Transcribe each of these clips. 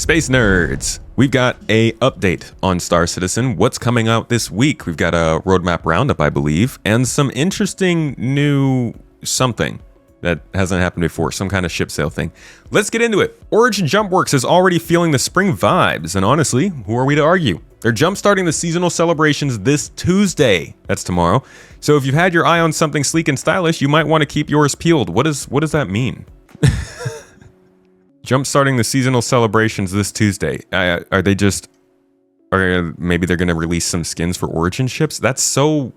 Space nerds, we've got a update on Star Citizen. What's coming out this week? We've got a roadmap roundup, I believe, and some interesting new something that hasn't happened before, some kind of ship sale thing. Let's get into it. Origin Jumpworks is already feeling the spring vibes, and honestly, who are we to argue? They're jump-starting the seasonal celebrations this Tuesday. That's tomorrow. So if you've had your eye on something sleek and stylish, you might want to keep yours peeled. What does that mean? Jump-starting the seasonal celebrations this Tuesday. Are they just... Or maybe they're going to release some skins for Origin ships? That's so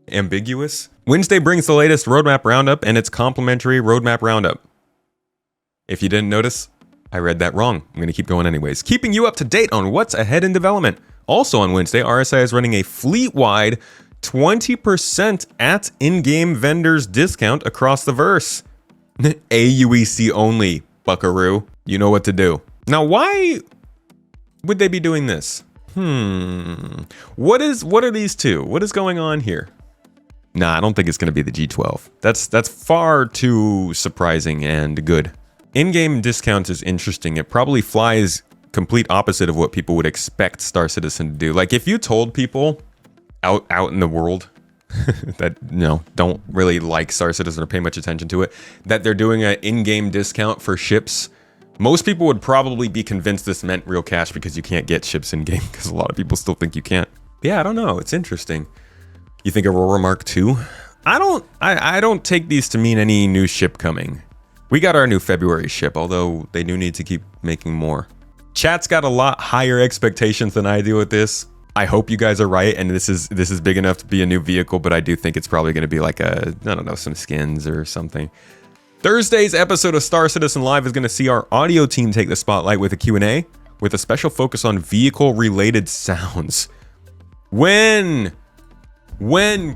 ambiguous. Wednesday brings the latest roadmap roundup and its complimentary roadmap roundup. If you didn't notice, I read that wrong. I'm going to keep going anyways. Keeping you up to date on what's ahead in development. Also on Wednesday, RSI is running a fleet-wide 20% at in-game vendors discount across the verse. AUEC only, buckaroo. You know what to do. Now, why would they be doing this? What are these two? What is going on here? Nah, I don't think it's going to be the G12. That's far too surprising and good. In-game discounts is interesting. It probably flies complete opposite of what people would expect Star Citizen to do. Like if you told people out in the world that don't really like Star Citizen or pay much attention to it, that they're doing an in-game discount for ships, most people would probably be convinced this meant real cash because you can't get ships in-game, because a lot of people still think you can't. Yeah, I don't know. It's interesting. You think Aurora Mark II? I don't take these to mean any new ship coming. We got our new February ship, although they do need to keep making more. Chat's got a lot higher expectations than I do with this. I hope you guys are right, and this is big enough to be a new vehicle, but I do think it's probably going to be like some skins or something. Thursday's episode of Star Citizen Live is going to see our audio team take the spotlight with a Q&A with a special focus on vehicle-related sounds. When,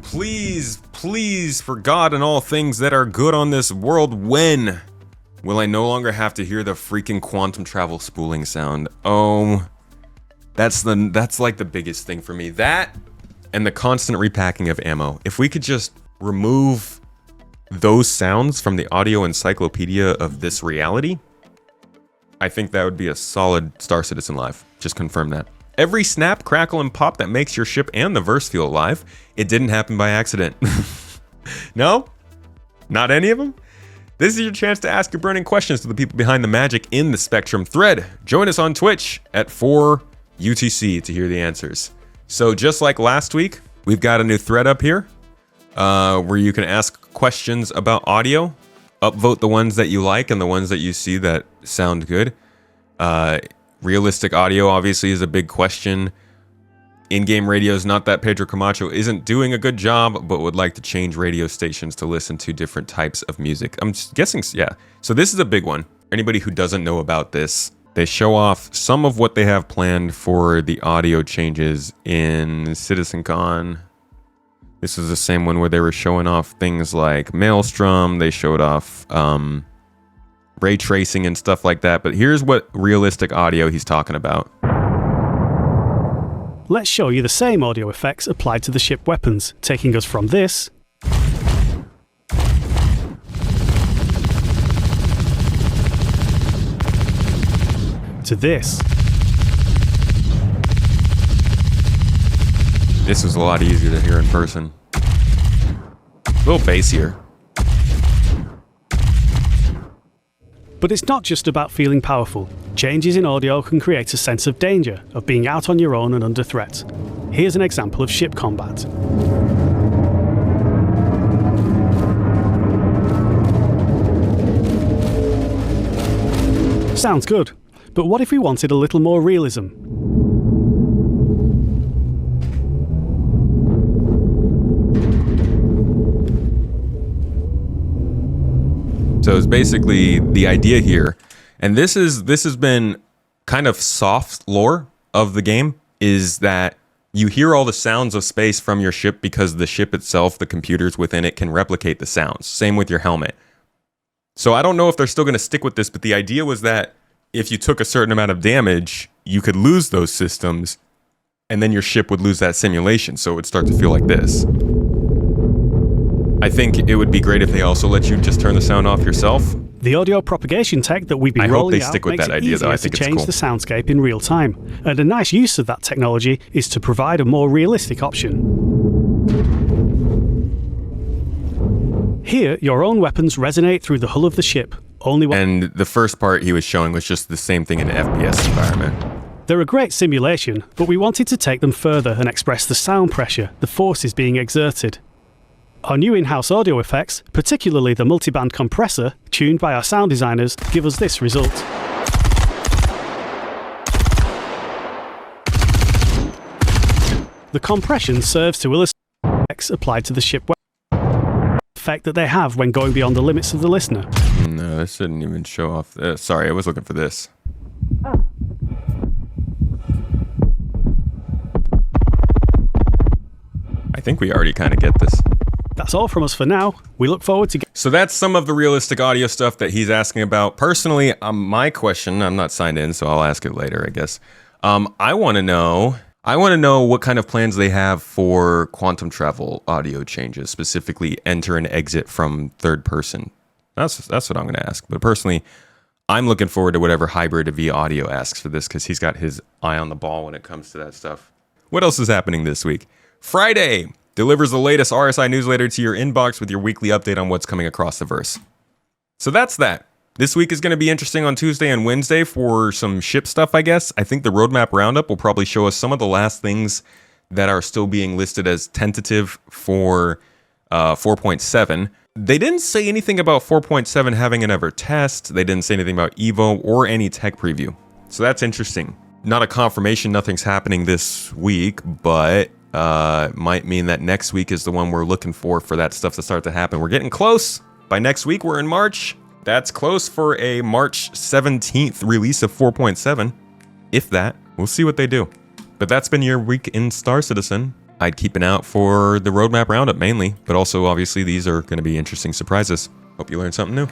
please, for God and all things that are good on this world, when will I no longer have to hear the freaking quantum travel spooling sound? Oh, that's like the biggest thing for me. That and the constant repacking of ammo. If we could just remove those sounds from the audio encyclopedia of this reality, I think that would be a solid Star Citizen Live. Just confirm that. Every snap, crackle, and pop that makes your ship and the verse feel alive, it didn't happen by accident. No? Not any of them? This is your chance to ask your burning questions to the people behind the magic in the Spectrum thread. Join us on Twitch at 4UTC to hear the answers. So just like last week, we've got a new thread up here where you can ask questions about audio. Upvote the ones that you like and the ones that you see that sound good. Realistic audio obviously is a big question. In-game radio is not that Pedro Camacho isn't doing a good job, but would like to change radio stations to listen to different types of music. I'm just guessing, yeah. So this is a big one. Anybody who doesn't know about this, they show off some of what they have planned for the audio changes in CitizenCon. This is the same one where they were showing off things like Maelstrom. They showed off ray tracing and stuff like that. But here's what realistic audio he's talking about. Let's show you the same audio effects applied to the ship weapons, taking us from this to this. This was a lot easier to hear in person. A little bassier. But it's not just about feeling powerful. Changes in audio can create a sense of danger, of being out on your own and under threat. Here's an example of ship combat. Sounds good, but what if we wanted a little more realism? So it's basically the idea here, and this has been kind of soft lore of the game, is that you hear all the sounds of space from your ship because the ship itself, the computers within it, can replicate the sounds. Same with your helmet. So I don't know if they're still going to stick with this, but the idea was that if you took a certain amount of damage, you could lose those systems, and then your ship would lose that simulation, so it would start to feel like this. I think it would be great if they also let you just turn the sound off yourself. The audio propagation tech that we've been I hope rolling they out stick with makes that it idea, easier though. I to think it's change cool. the soundscape in real time, and a nice use of that technology is to provide a more realistic option. Here, your own weapons resonate through the hull of the ship, And the first part he was showing was just the same thing in an FPS environment. They're a great simulation, but we wanted to take them further and express the sound pressure, the forces being exerted. Our new in-house audio effects, particularly the multiband compressor, tuned by our sound designers, give us this result. The compression serves to illustrate the effects applied to the ship effect that they have when going beyond the limits of the listener. No, this shouldn't even show off. Sorry, I was looking for this. I think we already kind of get this. That's all from us for now. We look forward to So that's some of the realistic audio stuff that he's asking about. Personally, my question, I'm not signed in, so I'll ask it later, I guess. I want to know what kind of plans they have for quantum travel audio changes, specifically enter and exit from third person. That's what I'm going to ask. But personally, I'm looking forward to whatever Hybrid V Audio asks for this, because he's got his eye on the ball when it comes to that stuff. What else is happening this week? Friday delivers the latest RSI newsletter to your inbox with your weekly update on what's coming across the verse. So that's that. This week is going to be interesting on Tuesday and Wednesday for some ship stuff, I guess. I think the roadmap roundup will probably show us some of the last things that are still being listed as tentative for 4.7. They didn't say anything about 4.7 having an ever test. They didn't say anything about Evo or any tech preview. So that's interesting. Not a confirmation nothing's happening this week, but might mean that next week is the one we're looking for that stuff to start to happen. We're getting close. By next week, we're in March. That's close for a March 17th release of 4.7. If that. We'll see what they do. But that's been your week in Star Citizen. I'd keep an eye out for the roadmap roundup mainly, but also obviously these are going to be interesting surprises. Hope you learned something new.